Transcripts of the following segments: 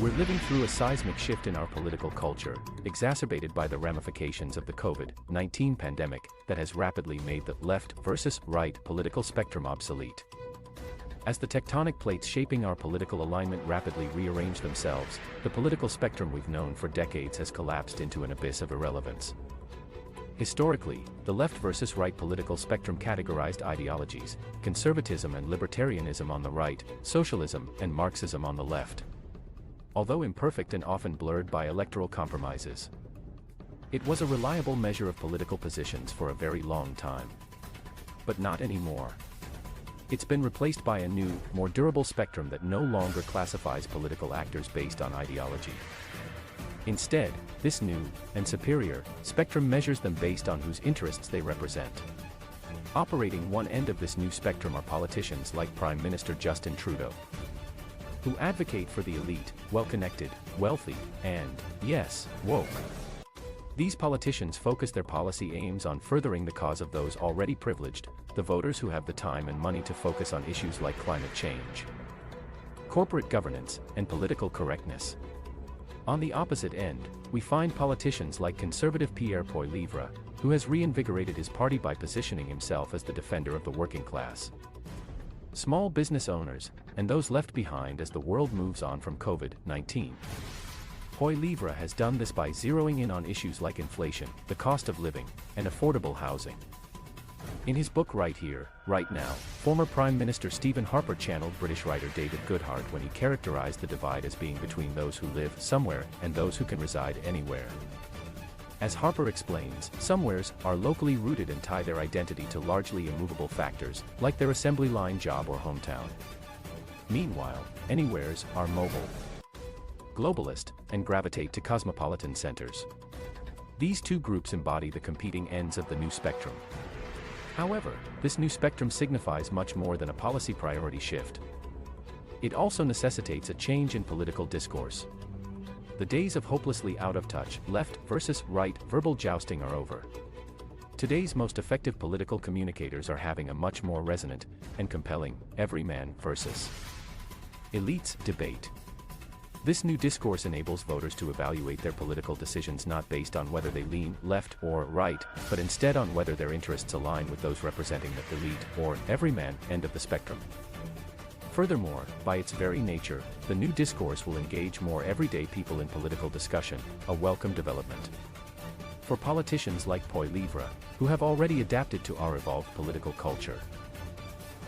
We're living through a seismic shift in our political culture, exacerbated by the ramifications of the COVID-19 pandemic that has rapidly made the left versus right political spectrum obsolete. As the tectonic plates shaping our political alignment rapidly rearrange themselves, the political spectrum we've known for decades has collapsed into an abyss of irrelevance. Historically, the left versus right political spectrum categorized ideologies, conservatism and libertarianism on the right, socialism and Marxism on the left. Although imperfect and often blurred by electoral compromises, it was a reliable measure of political positions for a very long time. But not anymore. It's been replaced by a new, more durable spectrum that no longer classifies political actors based on ideology. Instead, this new, and superior, spectrum measures them based on whose interests they represent. Operating one end of this new spectrum are politicians like Prime Minister Justin Trudeau, who advocate for the elite, well-connected, wealthy, and, yes, woke. These politicians focus their policy aims on furthering the cause of those already privileged, the voters who have the time and money to focus on issues like climate change, corporate governance, and political correctness. On the opposite end, we find politicians like conservative Pierre Poilievre, who has reinvigorated his party by positioning himself as the defender of the working class, small business owners, and those left behind as the world moves on from COVID-19. Poilievre has done this by zeroing in on issues like inflation, the cost of living, and affordable housing. In his book Right Here, Right Now, former Prime Minister Stephen Harper channeled British writer David Goodhart when he characterized the divide as being between those who live somewhere and those who can reside anywhere. As Harper explains, somewheres are locally rooted and tie their identity to largely immovable factors, like their assembly line job or hometown. Meanwhile, anywheres are mobile, globalist, and gravitate to cosmopolitan centers. These two groups embody the competing ends of the new spectrum. However, this new spectrum signifies much more than a policy priority shift. It also necessitates a change in political discourse. The days of hopelessly out of touch, left versus right verbal jousting are over. Today's most effective political communicators are having a much more resonant and compelling everyman versus elites debate. This new discourse enables voters to evaluate their political decisions not based on whether they lean left or right, but instead on whether their interests align with those representing the elite or everyman end of the spectrum. Furthermore, by its very nature, the new discourse will engage more everyday people in political discussion, a welcome development. For politicians like Poilievre, who have already adapted to our evolved political culture,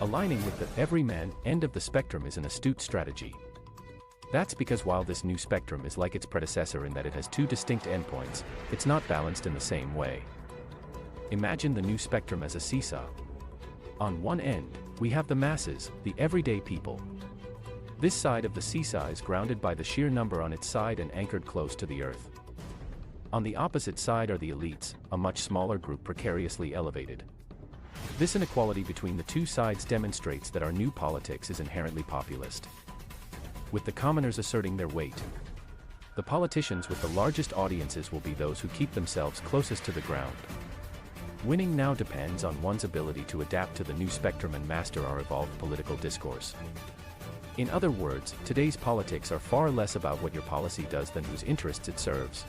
aligning with the everyman end of the spectrum is an astute strategy. That's because while this new spectrum is like its predecessor in that it has two distinct endpoints, it's not balanced in the same way. Imagine the new spectrum as a seesaw. On one end, we have the masses, the everyday people. This side of the seesaw is grounded by the sheer number on its side and anchored close to the earth. On the opposite side are the elites, a much smaller group precariously elevated. This inequality between the two sides demonstrates that our new politics is inherently populist, with the commoners asserting their weight. The politicians with the largest audiences will be those who keep themselves closest to the ground. Winning now depends on one's ability to adapt to the new spectrum and master our evolved political discourse. In other words, today's politics are far less about what your policy does than whose interests it serves.